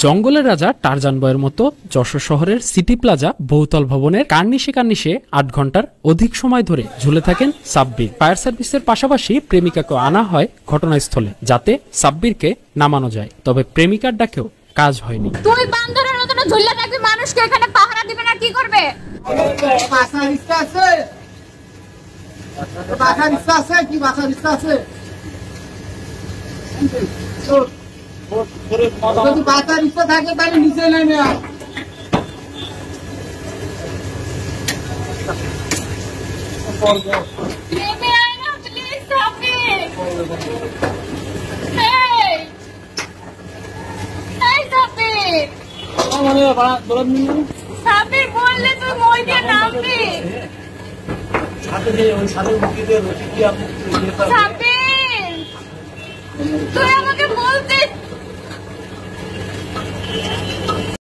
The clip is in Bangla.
জঙ্গলের রাজা টারজান বয়ের মতো যশোর শহরের সিটি প্লাজা বহুতল ভবনের কার্নিশে 8 ঘন্টার অধিক সময় ধরে ঝুলে থাকেন সাব্বির। ফায়ার সার্ভিসের পাশাপাশি প্রেমিকাকে আনা হয় ঘটনাস্থলে যাতে সাব্বিরকে নামানো যায়, তবে প্রেমিকার ডাকেও কাজ হয়নি। তুই বান্দরের মতো ঝুলে থাকবি, মানুষকে এখানে পাহারা দিবে না, কি করবে? বাসার ইচ্ছা আছে, বাসার ইচ্ছা আছে, কি বাসার ইচ্ছা আছে? যদি বাসার ইচ্ছা থাকে তাহলে নিচে নেমে আয়। নেমে আয় না প্লিজ সাব্বির। এই সাব্বির, সাব্বির বললে তুই মই দিয়ে নামবি। সাব্বির